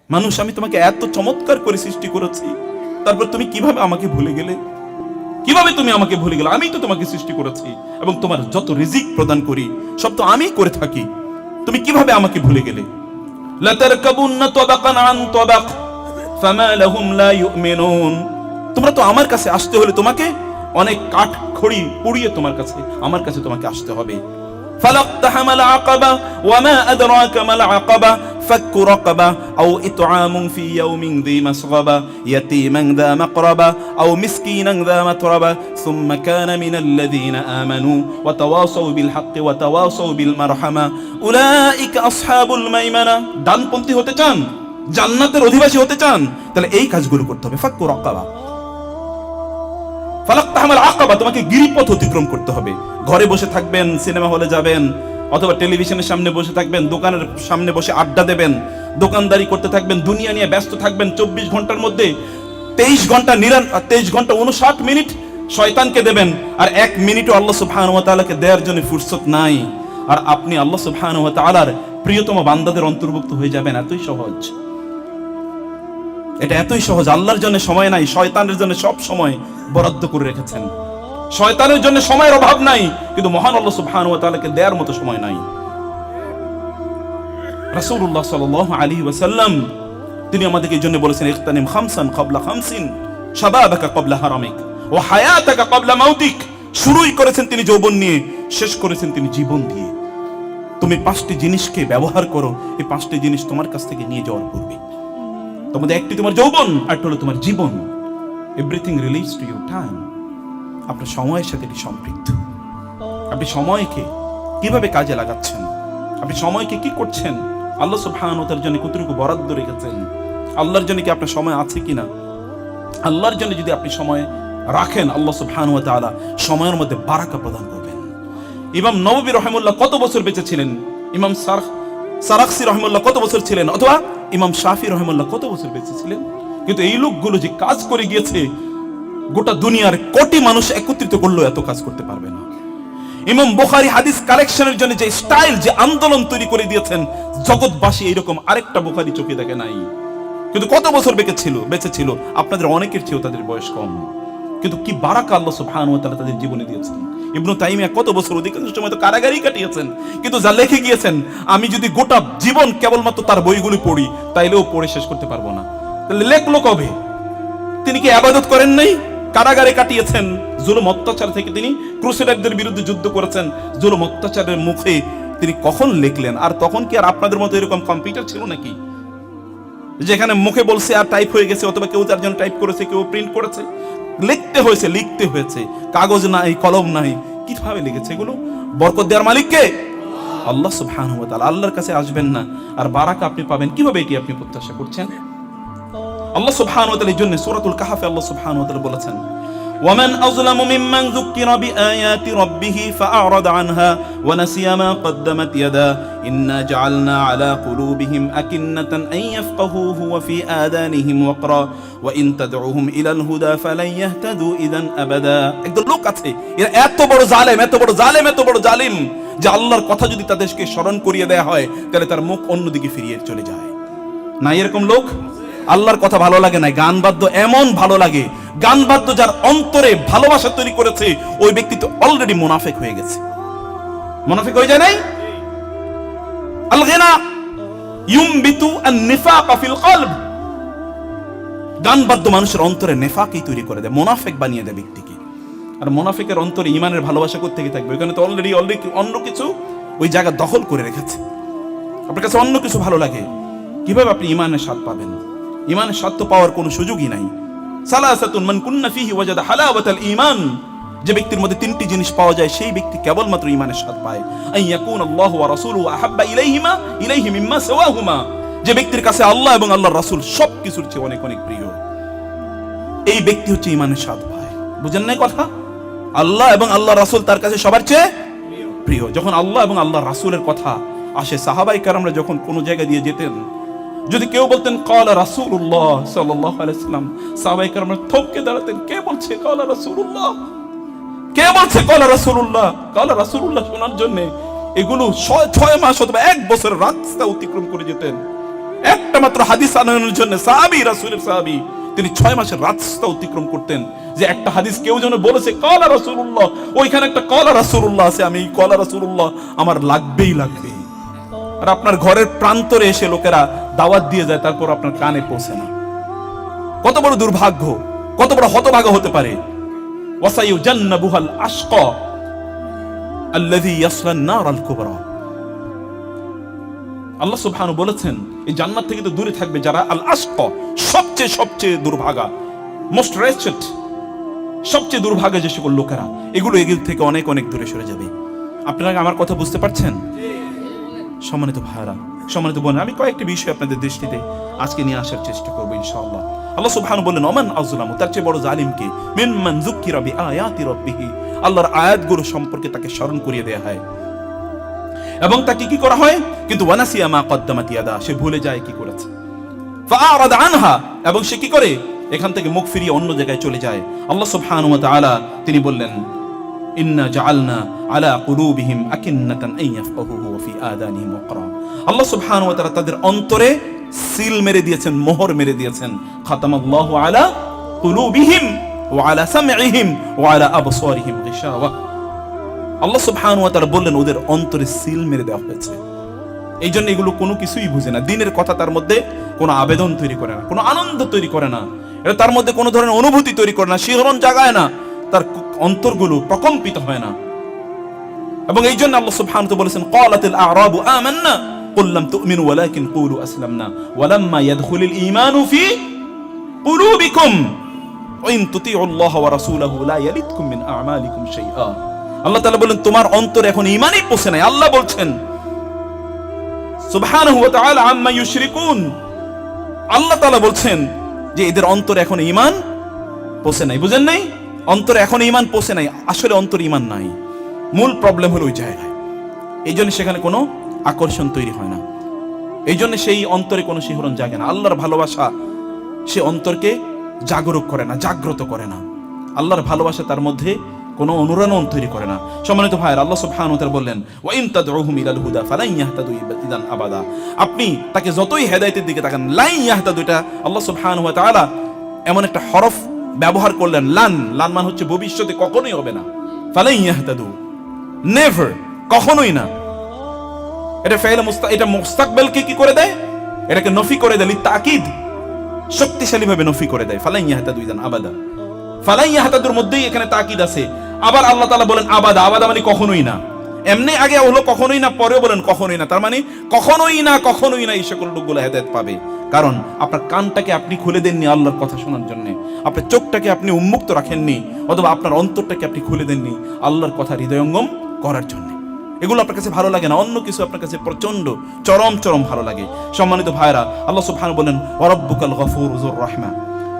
মানুষ, আমি তোমাকে এত চমৎকার করে সৃষ্টি করেছি, তারপর তুমি কিভাবে আমাকে ভুলে গেলে? কিভাবে তুমি আমাকে ভুলে গেলে? আমি তো তোমাকে সৃষ্টি করেছি এবং তোমার যত রিজিক প্রদান করি সব তো আমি করে থাকি, তুমি কিভাবে আমাকে ভুলে গেলে? লাতারকাবুন্না তাবাকান আন তাবাক ফামা লাহুম লা ইউমিনুন। তোমরা তো আমার কাছে আসতে হলে তোমাকে অনেক কাঠ খড়ি পুড়িয়ে আমার কাছে তোমাকে আসতে হবে। ফালাক্তাহামাল আকাবা ওয়ামা আদরাকা মাল আকাবা ফাক্কু রাকাবা আও ইতআমুন ফি ইয়াউমিন যী মাসগাবা ইয়াতীমান যা মাকরাবা আও মিসকিনান যা মাতরাবা সুম্মা কানা মিনাল্লাযীনা আমানু ওয়া তাওয়াসাউ বিল হাক্কি ওয়া তাওয়াসাউ বিল মারহামা উলাইকা আসহাবুল মাইমানা। ডানপন্থী হতে চান, জান্নাতের অধিবাসী হতে চান, তাহলে এই কাজগুলো করতে হবে। ফাক্কু রাকাবা, ফালাক্তাহামাল আকাবা, তোমাকে গিরিপথ অতিক্রম করতে হবে। ঘরে বসে থাকবেন, সিনেমা হলে যাবেন, অথবা টেলিভিশনের সামনে বসে থাকবেন, দোকানের সামনে বসে আড্ডা দেবেন, দোকানদারি করতে থাকবেন, দুনিয়া নিয়ে ব্যস্ত থাকবেন। 24 ঘন্টার মধ্যে 23 ঘন্টা 59 মিনিট শয়তানকে দেবেন, আর 1 মিনিটও আল্লাহ সুবহানাহু ওয়া তাআলাকে দেওয়ার জন্য ফুরসত নাই। আর আপনি আল্লাহ সুবহানাহু ওয়া তাআলার প্রিয়তম বান্দাদের অন্তর্ভুক্ত হয়ে যাবেন। এতই সহজ, এটা এতই সহজ। আল্লাহর জন্য সময় নাই, শয়তানের জন্য সব সময় বরাদ্দ করে রেখেছেন। শয়তানের জন্য সময়ের অভাব নাই, কিন্তু মহান আল্লাহ সুবহানাহু ওয়া তাআলাকে দেওয়ার মতো সময় নাই। রাসূলুল্লাহ সাল্লাল্লাহু আলাইহি ওয়াসাল্লাম তিনি আমাদেরকে এই জন্য বলেছেন, ইখতানিম খামসান ক্বাবলা খামসিন শাবাবাকা ক্বাবলা হারামিক ওয়া হায়াতাকা ক্বাবলা মাউতিক। শুরুই করেছেন তিনি যৌবন নিয়ে, শেষ করেছেন তিনি জীবন দিয়ে। তুমি 5টি জিনিসকে ব্যবহার করো, এই 5টি জিনিস তোমার কাছ থেকে নিয়ে যাওয়ার পূর্বে। তোমাদের একটি তোমার যৌবন, আর হলো তোমার জীবন। Everything relates to your time. আপনার সময়ের সাথে এটি সম্পৃক্ত। আপনি সময়কে কিভাবে কাজে লাগাচ্ছেন, আপনি সময়কে কি করছেন, আল্লাহ সুবহানাহু ওয়া তাআলার জন্য কতটুকু বরাদ্দ রেখেছেন, আল্লাহর জন্য কি আপনার সময় আছে কিনা? আল্লাহর জন্য যদি আপনি সময় রাখেন, আল্লাহ সুবহানাহু ওয়া তাআলা সময়ের মধ্যে বারাকা প্রদান করবেন। ইমাম নববী রাহিমাহুল্লাহ কত বছর বেঁচে ছিলেন? ইমাম সারাখসি রাহিমাহুল্লাহ কত বছর ছিলেন? অথবা ইমাম শাফি রাহিমাহুল্লাহ কত বছর বেঁচে ছিলেন? কিন্তু এই লোকগুলো যে কাজ করে গিয়েছে, গোটা দুনিয়ার কোটি মানুষ একত্রিত করলেও এত কাজ করতে পারবে না। ইমাম বুখারী হাদিস কালেকশনের জন্য যে স্টাইল, যে আন্দোলন তৈরি করে দিয়েছেন, জগৎবাসী এরকম আরেকটা বুখারী চোখে দেখে নাই। কিন্তু কত বছর বেঁচে ছিল? আপনাদের অনেকের চেয়েও তাদের বয়স কম, কিন্তু কি বারাকা আল্লাহ সুবহানাহু ওয়া তাআলা তাদের জীবনে দিয়েছেন। ইবনে তাইমিয়া কত বছর, অধিকাংশ সময় তো কারাগারেই কাটিয়েছেন, কিন্তু যা লিখে গিয়েছেন, আমি যদি গোটা জীবন কেবলমাত্র তার বইগুলি পড়ি, তাইলেও পড়ে শেষ করতে পারবো না। তাহলে লেখলো কবে? তিনি কি ইবাদত করেন নাই? কারাগারে কাটিয়েছেন। জুলুম অত্যাচার থেকে তিনি ক্রুসেডারদের বিরুদ্ধে যুদ্ধ করেছেন। জুলুম অত্যাচারের মুখে তিনি কখন লিখলেন? আর তখন কি আর আপনাদের মতো এরকম কম্পিউটার ছিল নাকি, যেখানে মুখে বলছে আর টাইপ হয়ে গেছে, অথবা কেউ তার জন্য টাইপ করেছে, কেউ প্রিন্ট করেছে? লিখতে হয়েছে, কাগজ নাই, কলম নাই। কিভাবে লিখেছে এগুলো? বরকত দেওয়ার মালিক কে? আল্লাহ সুবহানাহু ওয়া তাআলা। আল্লাহর কাছে আসবেন না, আর বারাকা আপনি পাবেন কিভাবে? এটি আপনি প্রত্যাশা করছেন? আল্লাহ সুবহানাহু ওয়া তাআলা এই জন্য সূরাতুল কাহফে আল্লাহ সুবহানাহু ওয়া তাআলা বলেছেন, ওয়ামান আযলামু মিম্মান যুক্কিরা বিআয়াতি রাব্বিহি ফাআরাদা আনহা ওয়া নাসিয়া মা কদ্দামাত ইয়াদা ইন্না জাআলনা আলা কুলুবিহিম আকিন্নাতান আন ইয়াফকাহুহু ওয়া ফি আযানিহিম ওয়াকরা ওয়া ইন তাদউহুম ইলাল হুদা ফালান ইয়াহতাদু ইযান আবাদা। একদল লোক আছে, এরা এত বড় জালেম যে আল্লাহর কথা যদি তাদেরকে স্মরণ করিয়ে দেয়া হয়, তাহলে তার মুখ অন্যদিকে ফিরিয়ে চলে যায়। না এরকম লোক? আল্লাহর কথা ভালো লাগে না, গান বাদ্য এমন ভালো লাগে। গান বাদ্য যার অন্তরে ভালোবাসা তৈরি করেছে, ওই ব্যক্তি তো অলরেডি মুনাফিক হয়ে গেছে। মুনাফিক হয়ে যায় নাই? আল গিনা ইউমবিতু আন নিফাকা ফিল কলব। গান বাদ্য মানুষের অন্তরে নেফাকই তৈরি করে দেয়, মুনাফিক বানিয়ে দেয় ব্যক্তিকে। আর মুনাফিকের অন্তরে ঈমানের ভালোবাসা করতে গিয়ে থাকবে, ওখানে তো অলরেডি অন্য কিছু ওই জায়গা দখল করে রেখেছে। আপনার কাছে অন্য কিছু ভালো লাগে, কিভাবে আপনি ঈমানের স্বাদ পাবেন? ঈমানের স্বাদ তো পাওয়ার কোনো সুযোগই নাই। সালাসাতুন মান কুন্না ফিহি ওয়াজাদা হালাওয়াতাল ঈমান। যে ব্যক্তির মধ্যে 3টি জিনিস পাওয়া যায়, সেই ব্যক্তি কেবলমাত্র ঈমানের স্বাদ পায়। আন ইয়াকুন আল্লাহু ওয়া রাসূলুহু আহাব্বা ইলাইহি মিম্মা সাওয়াহুমা। যে ব্যক্তির কাছে আল্লাহ এবং আল্লাহর রাসূল সবকিছুর চেয়ে অনেক অনেক প্রিয়, এই ব্যক্তি হচ্ছে ঈমানের স্বাদ পায়। বুঝেন না কথা? আল্লাহ এবং আল্লাহর রাসূল তার কাছে সবার চেয়ে প্রিয়। যখন আল্লাহ এবং আল্লাহর রাসূলের কথা আসে, সাহাবায়ে কেরামরা যখন কোনো জায়গা দিয়ে যেতেন, যদি কেউ বলতেন ক্বালা রাসূলুল্লাহ সাল্লাল্লাহু আলাইহি ওয়াসাল্লাম, সাহাবায়ে কেরামরা থমকে দাঁড়াতেন। কে বলছে ক্বালা রাসূলুল্লাহ? কে বলছে ক্বালা রাসূলুল্লাহ? ক্বালা রাসূলুল্লাহ শোনার জন্য এগুলো 6 মাস অথবা 1 বছর রাস্তা অতিক্রম করে যেতেন। একটা মাত্র হাদিস আনয়নের জন্য সাহাবী, রাসূলের সাহাবী, তিনি 6 মাসের রাস্তা অতিক্রম করতেন, যে একটা হাদিস কেউ যেন বলেছে ক্বালা রাসূলুল্লাহ, ওইখানে একটা ক্বালা রাসূলুল্লাহ আছে, আমি এই ক্বালা রাসূলুল্লাহ আমার লাগবেই লাগবে। আর আপনার ঘরের প্রান্তরে এসে লোকেরা দাওয়াত দিয়ে যায়, তারপর আপনার কানে পৌঁছে না। কত বড় দুর্ভাগ্য, কত বড় হতভাগা হতে পারে। ওয়াসায়ুজান্নাবুহাল আশকা আল্লাযী ইয়াসলা আন-নারাল কুবরা। আল্লাহ সুবহানাহু বলেছেন এই জান্নাত থেকে তো দূরে থাকবে যারা আল আশকা, সবচেয়ে দুর্ভাগা, মোস্ট রেচেড, সবচেয়ে দুর্ভাগা যে সকল লোকেরা, এগুলো এগুলো থেকে অনেক অনেক দূরে সরে যাবে। আপনারা আমার কথা বুঝতে পারছেন? সম্মানিত ভাইরা, সম্মানিত বোন, আমি কয়েকটি বিষয় আপনাদের দৃষ্টিতে আজকে নিয়ে আসার চেষ্টা করবো ইনশাআল্লাহ। আল্লাহ সুবহানাহু বলেন ওমান আযলামু, তার চেয়ে বড় জালিম কে, মিম্মান যুক্কিরা বিআয়াতি রাব্বিহি, আল্লাহর আয়াতগুলো সম্পর্কে তাকে স্মরণ করিয়ে দেয়া হয় এবং তাকে কি করা হয়, কিন্তু ওয়ানাসিয়া মা কদ্দামাত ইয়াদা, সে ভুলে যায় কি করেছে, ফাআরাদ আনহা, এবং সে কি করে, এখান থেকে মুখ ফিরিয়ে অন্য জায়গায় চলে যায়। আল্লাহ সুবহানাহু ওয়া তাআলা তিনি বললেন ইন্না জাআলনা আলা কুলুবিহিম আকিন্নাতান আন ইয়াফকাহুহু ওয়া ফি আযানিহিম ওয়াকরা। আল্লাহ সুবহানাহু ওয়া তাআলা তাদের অন্তরে সিল মেরে দিয়েছেন, মোহর মেরে দিয়েছেন। খাতামাল্লাহু আলা কুলুবিহিম ওয়া আলা সামঈহিম ওয়া আলা আবসারিহিম গিশাওয়া। আল্লাহ সুবহানাহু ওয়া তাআলা বললেন ওদের অন্তরে সিল মেরে দেওয়া হয়েছে। এই জন্য এগুলো কোনো কিছুই বুঝে না, দিনের কথা তার মধ্যে কোনো আবেদন তৈরি করে না, কোনো আনন্দ তৈরি করে না, এটা তার মধ্যে কোনো ধরনের অনুভূতি তৈরি করে না, শিহরণ জাগায় না, তার অন্তরগুলো প্রকম্পিত হয় না। এবং এই জন্য আল্লাহ সুবহানাহু ওয়া তাআলা বলেছেন ক্বালাতিল আ'রাবু আমান্না কুল লাম তু'মিনু ওয়ালাকিন কুলু আসলামনা ওয়ালাম্মা ইয়াদখুলিল ঈমানু ফি কুলুবিকুম ওয়া ইন তুতিউল্লাহ ওয়া রাসূলাহু লা ইয়ালিদকুম মিন আ'মালিকুম শাইআ। আল্লাহ তাআলা বলেন তোমার অন্তরে এখন ঈমানই পৌঁছে নাই। আল্লাহ বলছেন সুবহানাহু ওয়া তাআলা আম্মা ইউশরিকুন, আল্লাহ তাআলা বলছেন যে এদের অন্তরে এখন ঈমান পৌঁছে নাই। বুঝেন নাই? অন্তরে এখন ঈমান পৌঁছে নাই, আসলে অন্তরে ঈমান নাই। মূল প্রবলেম হলো ওই জায়গায়। এই জন্য সেখানে কোনো আকর্ষণ তৈরি হয় না, এই জন্য সেই অন্তরে কোনো শিহরণ জাগে না। আল্লাহর ভালোবাসা সে অন্তরকে জাগরুক করে না, জাগ্রত করে না। আল্লাহর ভালোবাসা তার মধ্যে কোনো অনুরণন তৈরি করে না। সম্মানিত ভাইয়েরা, আল্লাহ সুবহানাহু ওয়া তাআলা বললেন ওয়া ইন তাদউহুম ইলাল হুদা ফালান ইয়াহতাদু ইদান আবাদা। আপনি তাকে যতই হেদায়েতের দিকে তাকান, লা ইয়াহতাদু, এটা আল্লাহ সুবহানাহু ওয়া তাআলা এমন একটা হরফ ব্যবহার করলেন, লান, লান মান হচ্ছে ভবিষ্যতে কখনোই হবে না, ফালান ইয়াহতাদু, নেভার, কখনোই না। এটা ফাইল এটা মুস্তাকবালকে কি করে দেয়, এটাকে নফি করে দেয়, তাকিদ, শক্তিশালী ভাবে নফি করে দেয়। ফালান ইয়াহতাদু ইদান আবাদা, ফালান ইয়াহতাদুর মধ্যেই এখানে তাকিদ আছে। আবার আল্লাহ তাআলা বলেন আবাদা, আবাদা মানে কখনোই না। এমনি আগে হলো কখনোই না, পরেও বলেন কখনোই না, তার মানে কখনোই না, কখনোই না এই সকল লোকগুলো হেদায়েত পাবে। কারণ আপনার কানটাকে আপনি খুলে দেননি আল্লাহর কথা শোনার জন্য, আপনার চোখটাকে আপনি উন্মুক্ত রাখেননি, অথবা আপনার অন্তরটাকে আপনি খুলে দেননি আল্লাহর কথা হৃদয়ঙ্গম করার জন্য। এগুলো আপনার কাছে ভালো লাগে না, অন্য কিছু আপনার কাছে প্রচন্ড চরম ভালো লাগে। সম্মানিত ভাইরা, আল্লাহ সুবহানাহু বলেন ওয়া রাব্বুকাল গফুরু যুর রাহমা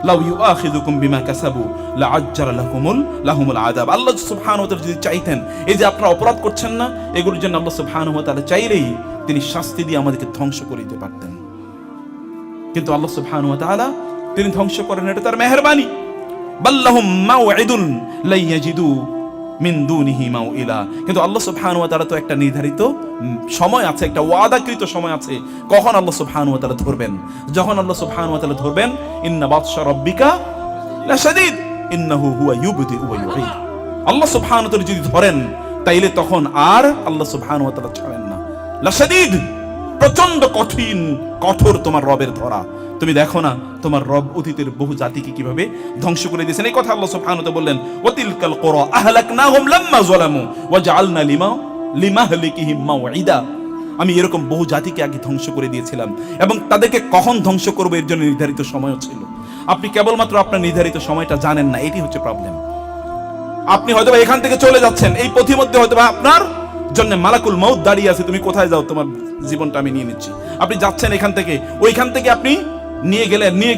লাউ ইউআখিযুকুম বিমা কাসাবু লাআজ্জালা লাহুমুল আযাব। আল্লাহ সুবহানাহু ওয়া তাআলা যদি চাইতেন এই যে আপনারা অপরাধ করছেন না, এগুলোর জন্য আল্লাহ সুবহানাহু ওয়া তাআলা চাইলেই তিনি শাস্তি দিয়ে আমাদেরকে ধ্বংস করে দিতে পারতেন। কিন্তু আল্লাহ সুবহানাহু ওয়া তাআলা তিনি ধ্বংস করেন, এটা তার মেহেরবানি। বাল্লাহুম মাউইদুন লা ইয়াজিদু মিন দুনিহি মাউইলা। কিন্তু আল্লাহ সুবহানাহু ওয়া তাআলা তো একটা নির্ধারিত সময় আছে, একটা ওয়াদাকৃত সময় আছে কখন আল্লাহ সুবহানাহু ওয়া তাআলা ধরবেন। যখন আল্লাহ সুবহানাহু ওয়া তাআলা ধরবেন, ইন্না বাতশা রাব্বিকা লাশাদীদ ইন্নাহু হুয়া ইউবদি ওয়া ইউঈদ। আল্লাহ সুবহানাহু ওয়া তাআলা যদি ধরেন তাইলে তখন আর আল্লাহ সুবহানাহু ওয়া তাআলা ছাড়েন না। লাশাদীদ, প্রচন্ড কঠোর তোমার রবের ধরা। তুমি দেখো না তোমার রব অতীতের বহু জাতিকে কিভাবে ধ্বংস করে দিয়েছেন। এই কথা আল্লাহ সুবহানাহু ওয়া তাআলা বললেন ওয়াতিলকাল কুরা আহলাকনাহুম লাম্মা যালামু ওয়া জাআলনা লিমাহলিকিহিম মাউইদা। আমি এরকম বহু জাতিকে আগে ধ্বংস করে দিয়েছিলাম এবং তাদেরকে কখন ধ্বংস করব এর জন্য নির্ধারিত সময়ও ছিল। আপনি কেবলমাত্র আপনার নির্ধারিত সময়টা জানেন না, এটি হচ্ছে প্রবলেম। আপনি হয়তো এখান থেকে চলে যাচ্ছেন, এই পথের মধ্যে হয়তো আপনার জন্য মালাকুল মউত দাঁড়িয়ে আছে, তুমি কোথায় যাও, তোমার জীবনটা আমি নিয়ে নিচ্ছি। আপনি যাচ্ছেন এখান থেকে, ওইখান থেকে আপনি নিয়ে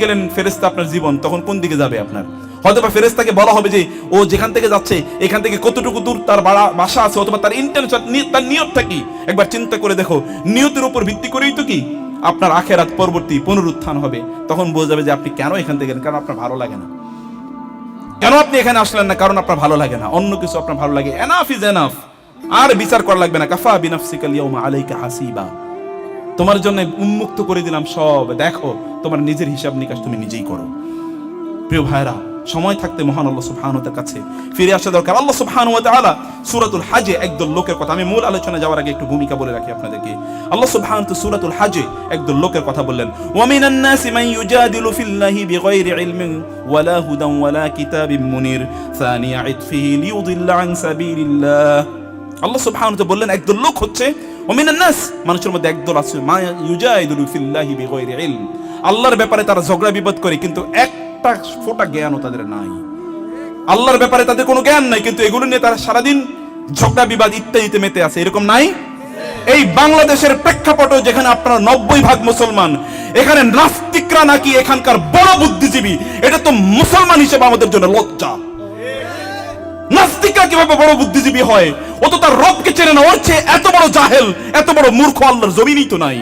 গেলেন ফেরেশতা আপনার জীবন, তখন কোন দিকে যাবে আপনার? হয়তোবা ফেরেশতাকে বলা হবে যে ও যেখান থেকে যাচ্ছে এখান থেকে কতটুকু দূর তার বাসা আছে, অথবা তার ইন্টেনশন, তার নিয়তটা কি একবার চিন্তা করে দেখো। নিয়তের উপর ভিত্তি করেই তো কি আপনার আখিরাত পরবর্তী পুনরুত্থান হবে। তখন বোঝা যাবে যে আপনি কেন এখান থেকে গেলেন, কারণ আপনার ভালো লাগে না। কেন আপনি এখানে আসলেন না, কারণ আপনার ভালো লাগে না, অন্য কিছু আপনার ভালো লাগে। এনাফ ইজ এনাফ, আর বিচার করা লাগবে না। কাফা বিনাফসিকাল ইয়াউমা আলাইকা হাসিবা। তোমার জন্য উন্মুক্ত করে দিলাম সব, দেখো তোমার নিজের হিসাব নিকাশ তুমি নিজেই করো। প্রিয় ভাইরা, সময় থাকতে মহান আল্লাহ সুবহানাহু ওয়া তাআলার কাছে ফিরে আসা দরকার। আল্লাহ সুবহানাহু ওয়া তাআলা সূরাতুল হাজে একদল লোকের কথা, আমি মূল আলোচনা যাওয়ার আগে একটু ভূমিকা বলে রাখি আপনাদেরকে। আল্লাহ সুবহানাহু ওয়া তাআলা সূরাতুল হাজে একদল লোকের কথা বললেন, ওয়া মিনান নাসি মান ইউজাদিলু ফিল্লাহি বিগাইরি ইলমিন ওয়ালা হুদান ওয়ালা কিতাবিন মুনির সানিয়া ইতফিহি লিয়ুদিল্লা আন সাবিলিল্লাহ। আল্লাহ সুবহানাহু ওয়া তাআলা বললেন একদল লোক হচ্ছে ওয়া মিনান নাস, মানুষের মধ্যে একদল আছে, মা ইউজাদিলু ফিল্লাহি বিগাইরি ইলম, আল্লাহর ব্যাপারে তারা ঝগড়া বিবাদ করে কিন্তু একটা ফোঁটা জ্ঞানও তাদের নাই। আল্লাহর ব্যাপারে তাদের কোনো জ্ঞান নাই, কিন্তু এগুলো নিয়ে তারা সারাদিন ঝগড়া বিবাদ ইত্যাদিতে মেতে আছে। এরকম নাই? এই বাংলাদেশের প্রেক্ষাপটে যেখানে আপনারা 90% মুসলমান, এখানে নাস্তিকরা নাকি এখানকার বড় বুদ্ধিজীবী, এটা তো মুসলমান হিসেবে আমাদের জন্য লজ্জা। নাস্তিকরা কিভাবে বড় বুদ্ধিজীবী হয়? ও তো তার রবকে চেনে না, ওর চেয়ে এত বড় জাহেল, এত বড় মূর্খ আল্লাহর জমিনই তো নাই।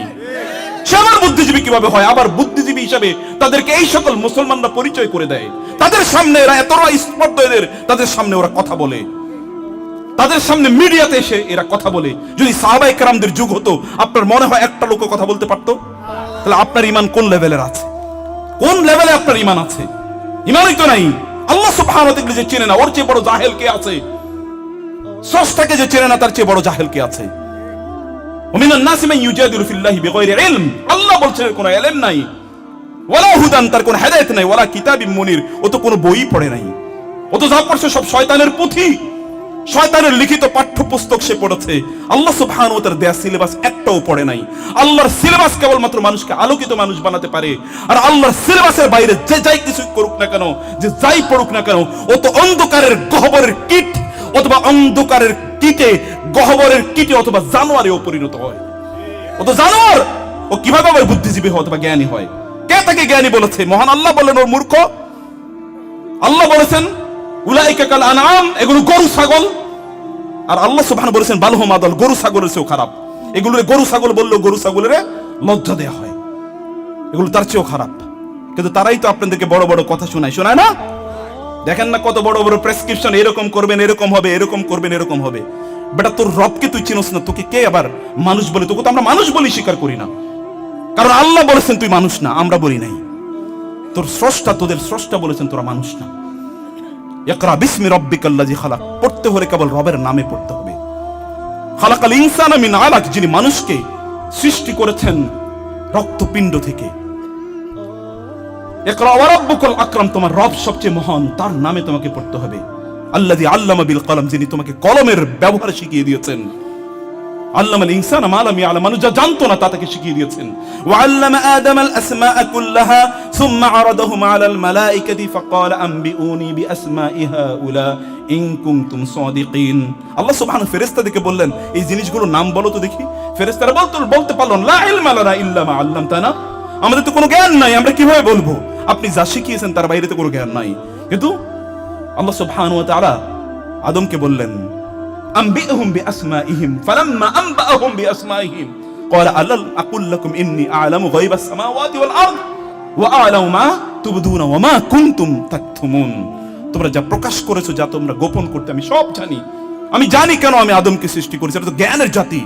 সে আবার বুদ্ধিজীবী কিভাবে হয়? আবার বুদ্ধিজীবী হিসাবে তাদেরকে এই সকল মুসলমানরা পরিচয় করে দেয়। তাদের সামনে এরা এতটা স্পর্ধা, তাদের সামনে ওরা কথা বলে, তাদের সামনে মিডিয়াতে এসে এরা কথা বলে। যদি সাহাবায়ে কেরামদের যুগ হতো, আপনার মনে হয় একটা লোক কথা বলতে পারতো? তাহলে আপনার ঈমান কোন লেভেলের আছে? কোন লেভেলে আপনার ঈমান আছে? ঈমানই তো নাই। আল্লাহ সুবহানাহু ওয়া তাআলা যে চেনে না, ওর চেয়ে বড় জাহেল কে আছে? স্রষ্টাকে যে চেনে না, তার চেয়ে বড় জাহেল কে আছে? ওমিনান নাসি মান ইউজাদিলু ফিল্লাহি বিগাইরি ইলম, আল্লাহ বলছেন কোনো ইলম নাই, ওয়ালা হুদান, তার কোনো হেদায়েত নাই, ওয়ালা কিতাবিন মুনির, ও তো কোনো বই পড়ে নাই, ও তো যা পড়ছে সব শয়তানের পুঁথি, শয়তানের লিখিত পাঠ্যপুস্তক সে পড়েছে। আল্লাহ সুবহানাহু ওয়া তাআলা দেয়া সিলেবাস একটাও পড়ে নাই। আল্লাহর সিলেবাস কেবলমাত্র মানুষকে আলোকিত মানুষ বানাতে পারে। আর আল্লাহর সিলেবাসের বাইরে যে যাই কিছু করুক না কেন, যে যাই পড়ুক না কেন, ও তো অন্ধকারের গহ্বরের কীট, অথবা অন্ধকারের কীটে, গহ্বরের কীটে, অথবা জানোয়ারেও পরিণত হয়। ও তো জানোয়ার, ও কিভাবে আবার বুদ্ধিজীবী হয় অথবা জ্ঞানী হয়? কে তাকে জ্ঞানী বলেছে? মহান আল্লাহ বললেন ওর মূর্খ। আল্লাহ বলেছেন উলাইকা কাল আনআম, এগুলো গরু ছাগল। আর আল্লাহ সুবহানাহু বলেছেন বালহুম আদাল, গরু ছাগলের চেয়েও খারাপ। এগুলোরে গরু ছাগল বললেও গরু ছাগলের লজ্জা দেয়া হয়, এগুলো তার চেয়েও খারাপ। কিন্তু তারাই তো আপনাদেরকে বড় বড় কথা শোনায় না? দেখেন না কত বড় বড় প্রেসক্রিপশন, এরকম করবেন, এরকম হবে, এরকম করবেন, এরকম হবে। বেটা, তোর রবকে তুই চিনোস না, তোকে কে আবার মানুষ বলে? তোকে তো আমরা মানুষ বলি স্বীকার করি না, কারণ আল্লাহ বলেছেন তুই মানুষ না, আমরা বলি নাই। তোর স্রষ্টা, তোদের স্রষ্টা বলেছেন তোরা মানুষ না। ইকরা বিসমি রাব্বিকাল্লাযী খালাক, পড়তে হলে কেবল রবের নামে পড়তে হবে। খালাকাল ইনসানা মিন আলাক, যিনি মানুষকে সৃষ্টি করেছেন রক্তপিণ্ড থেকে। ইকরা ওয়া রাব্বুকাল আকরাম, তোমার রব সবচেয়ে মহান, তার নামে তোমাকে পড়তে হবে। আল্লাযী আল্লামা বিল কলম, যিনি তোমাকে কলমের ব্যবহার শিখিয়ে দিয়েছেন। আল্লামাল ইনসানা মা লাম ইয়ালাম, মানুষ যা জানতো না তা তাকে শিখিয়ে দিয়েছেন। ওয়া আল্লামা আদামাল আসমাআ কুল্লাহা সুম্মা আরাদাহুম আলাল মালাইকাতি ফাকালা আনবিউনি বিআসমাই হাউলা ইন কুনতুম সাদিকিন। আল্লাহ সুবহানাহু ফেরেশতাদেরকে বললেন এই জিনিসগুলোর নাম বলো তো দেখি। ফেরেশতারা বলতে পারল লা ইলমা লানা ইল্লা মা আল্লামতানা, আমাদের তো কোনো জ্ঞান নাই, আমরা কিভাবে বলবো? আপনি যা শিখিয়েছেন তার বাইরে তো কোনো জ্ঞান নাই। কিন্তু আল্লাহ সুবহানাহু ওয়া তাআলা আদমকে বললেন আনবিউহুম বিআসমাইহিম, ফালাম্মা আনবাআহুম বিআসমাইহিম ক্বালা আলাল আকুল লাকুম ইন্নী আ'লামু গায়বাস সামাওয়াতি ওয়াল আরদ ওয়া আ'লামু মা তুবদুনা ওয়া মা কুনতুম তাকতুমুন। তোমরা যা প্রকাশ করেছো, যা তোমরা গোপন করতে, আমি সব জানি। আমি জানি কেন আমি আদমকে সৃষ্টি করেছি। এটা তো জ্ঞানের জাতি।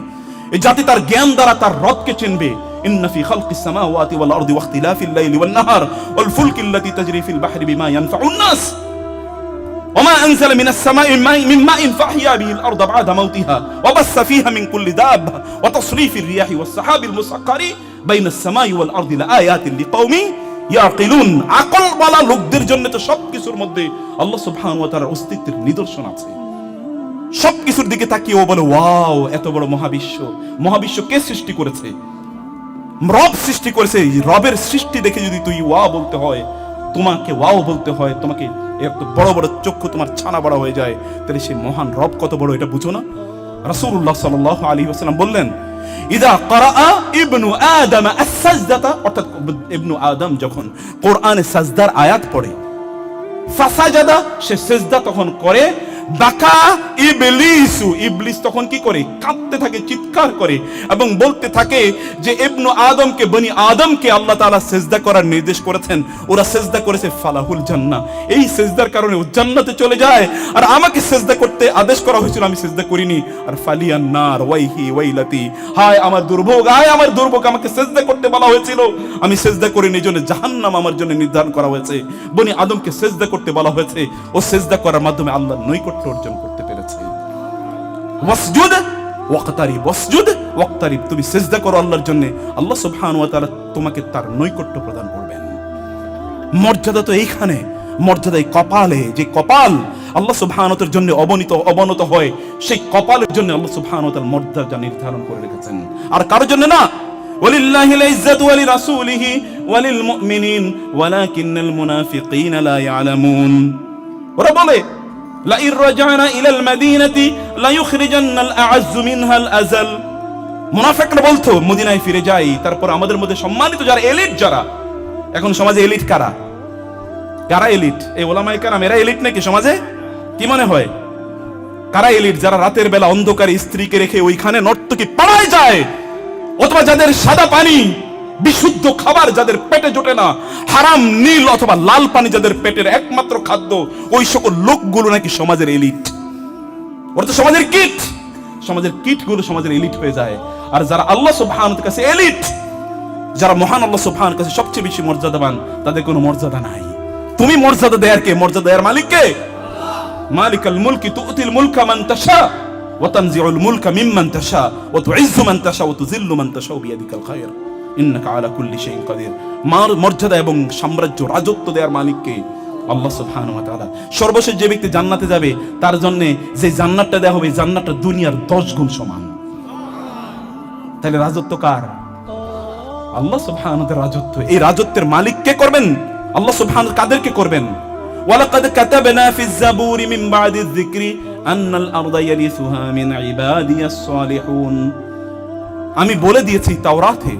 এই জাতি তার জ্ঞান দ্বারা তার রবকে চিনবে। ইন্না ফি খালকিস সামাওয়াতি ওয়াল আরদি ওয়া ইখতিলাফিল লাইলি ওয়ান নাহার ওয়াল ফুলকিল্লাতী তাজরি ফিল বাহরি বিমা ইয়ানফাউন নাস وما أنزل من السماء من ماء فأحيا به الأرض بعد موتها وبث فيها من كل دابة وتصريف الرياح والسحاب المسخر بين السماء والأرض لآيات لقوم يعقلون। আকল ওয়ালা লোকদের জন্য তো সবকিছুর মধ্যে আল্লাহ সুবহানাহু ওয়া তাআলার অস্তিত্বের নিদর্শন আছে। সবকিছুর দিকে তাকিয়ে ও বলে ওয়াও, এত বড় মহাবিশ্ব। মহাবিশ্ব কে সৃষ্টি করেছে? রব সৃষ্টি করেছে। রবের সৃষ্টি দেখে যদি তুই ওয়াও বলতে হয়, তোমাকে ওয়াও বলতে হয়, তোমাকে এত বড় বড় চক্ষু তোমার ছানা বড় হয়ে যায়, তাহলে সেই মহান রব কত বড় এটা বুঝো না? রাসূলুল্লাহ সাল্লাল্লাহু আলাইহি ওয়াসাল্লাম বললেন ইযা ক্বারাআ ইবনু আদম আস-সাজদাতা, অর্থাৎ ইবনু আদম যখন কোরআনে সাজদার আয়াত পড়ে, ফাসাজাদা, সে সিজদা তখন করে, বাকা ইবলিসু, ইবলিস তখন কি করে? কাঁদতে থাকে, চিৎকার করে এবং বলতে থাকে যে ইবনু আদমকে, বনি আদমকে আল্লাহ তাআলা সিজদা করার নির্দেশ করেছেন, ওরা সিজদা করেছে ফালাহুল জান্নাহ, এই সিজদার কারণে ও জান্নাতে চলে যায়। আর আমাকে সিজদা করতে আদেশ করা হয়েছিল, আমি সিজদা করিনি। আর ফালিয়ান নার ওয়াইহি ওয়াইলাতি, হায় আমার দুর্ভোগ, হায় আমার দুর্ভোগ, আমাকে সিজদা করতে বলা হয়েছিল, আমি সিজদা করিনি, এজন্য জাহান্নাম আমার জন্য নির্ধারণ করা হয়েছে। বনি আদমকে সিজদা করতে বলা হয়েছে, ও সিজদা করার মাধ্যমে আল্লাহর নৈকট্য অর্জন করতে পেরেছে। ওয়াসজুদ ওয়াকতারিব, ওয়াসজুদ ওয়াকতারিব, তুমি সিজদা করো আল্লাহর জন্য, আল্লাহ সুবহানাহু ওয়া তাআলা তোমাকে তার নৈকট্য প্রদান করবেন। মর্যাদা তো এইখানে, মর্যাদা এই কপালে, যে কপাল আল্লাহ সুবহানাহু ওয়া তাআলার জন্য অবনত হয়, সেই কপালের জন্য আল্লাহ সুবহানাহু ওয়া তাআলা মর্যাদা নির্ধারণ করে রেখেছেন, আর কারোর জন্য না। ওয়ালিল্লাহিল ইজ্জাতু ওয়া লিরাসূলিহি ওয়া লিল মুমিনিন ওয়ালাকিন্নাল মুনাফিকিনা লা ইয়ালামুন। ওরা বলে লা ইর রাজানা ইলাল মাদিনাতি লা ইউখরিজান্নাল আ'আজ্জু মিনহাল আযাল, মুনাফিকরা বলতো মদিনায় ফিরে যাই, তারপর আমাদের মধ্যে সম্মানিত যারা এলিট, যারা এখন সমাজে এলিট, কারা কারা এলিট? এই ওলামায়ে কেরাম, এরা এলিট নাকি সমাজে? কি মনে হয় কারা এলিট? যারা রাতের বেলা অন্ধকারে স্ত্রীকে রেখে ওইখানে নর্তকী পাড়ায় যায়, অথবা যাদের সাদা পানি, বিশুদ্ধ খাবার যাদের পেটে জোটে না, হারাম নীল অথবা লাল পানি যাদের পেটের একমাত্র খাদ্য, ওই সকল লোকগুলো নাকি সমাজের এলিট। ওরা তো সমাজের কিট, সমাজের কিটগুলো সমাজের এলিট হয়ে যায়। আর যারা আল্লাহ সুবহানাহু ওয়া কাছে এলিট, যারা মহান আল্লাহ সুবহানাহু ওয়া কাছে সবচেয়ে বেশি মর্যাদাবান, তাদের কোনো মর্যাদা নাই। তুমি মর্যাদা দেয়ার কে? মর্যাদা দেয়ার মালিক কে? মালিকাল মুলকি তুতিল মুলকা মান তাশা ওয়া তানজিউল মুলকা মিম্মান তাশা ওয়া তুইজ্জু মান তাশা ওয়া তুযিল্লু মান তাশা বিয়াদিকাল খায়র ইন্নাকা আলা কুল্লি শাইইন কাদির। মর্যাদা এবং সাম্রাজ্য, রাজত্ব দেয়ার মালিক কে? আল্লাহ সুবহানাহু ওয়া তাআলা। সর্বশেষ যে ব্যক্তি জান্নাতে যাবে, তার জন্য যে জান্নাতটা দেওয়া হবে, জান্নাতটা দুনিয়ার 10 গুণ সমান। তাহলে রাজত্ব কার? আল্লাহ সুবহানাহু ওয়া তাআলার রাজত্ব। এই রাজত্বের মালিক কে করবেন? আল্লাহ সুবহানাহু কাদেরকে করবেন? ওয়ালাকাদ কাতাবনা ফিজ জাবুরি মিন বাদিয যিকরি আন্নাল আরদা ইয়ারিসুহা মিন ইবাদিয়াস সালিহুন। আমি বলে দিয়েছি তাওরাতে,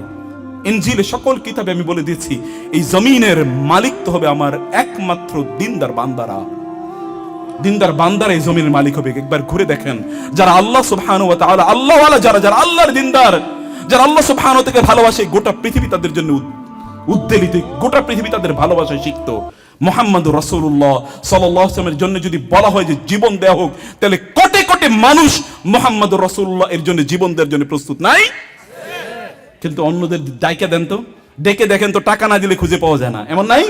ইনজিলে, সকল কিতাবে আমি বলে দিয়েছি, এই জমিনের মালিক তো হবে আমার একমাত্র দিনদার বান্দারা। দিনদার বান্দারা এই জমিনের মালিক হবে। একবার ঘুরে দেখেন, যারা আল্লাহ সুবহানাহু ওয়া তাআলা, আল্লাহওয়ালা যারা আল্লাহর দিনদার, যারা আল্লাহ সুবহানাহু ওয়া তাআলাকে ভালোবাসে, গোটা পৃথিবী তাদের জন্য উদ্বেলিত, গোটা পৃথিবী তাদের ভালোবাসায় সিক্ত। মুহাম্মদুর রাসূলুল্লাহ সাল্লাল্লাহু আলাইহি ওয়াসাল্লামের জন্য যদি বলা হয় যে জীবন দেয়া হোক, তাহলে কোটি কোটি মানুষ মুহাম্মদুর রাসূলুল্লাহ এর জন্য জীবন দেওয়ার জন্য প্রস্তুত নাই? কিন্তু অন্যদের ডাইকা দেন তো, ডেকে দেখেন তো, টাকা না দিলে খুঁজে পাওয়া যায় না, এমন নাই?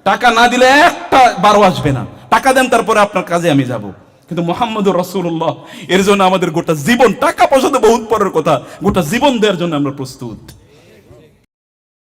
টাকা না দিলে একটা বারো আসবে না, টাকা দেন তারপরে আপনার কাজে আমি যাব। কিন্তু মুহাম্মদুর রাসূলুল্লাহ এর জন্য আমাদের গোটা জীবন, টাকা পয়সা তো বহুত পরের কথা, গোটা জীবন দেওয়ার জন্য আমরা প্রস্তুত।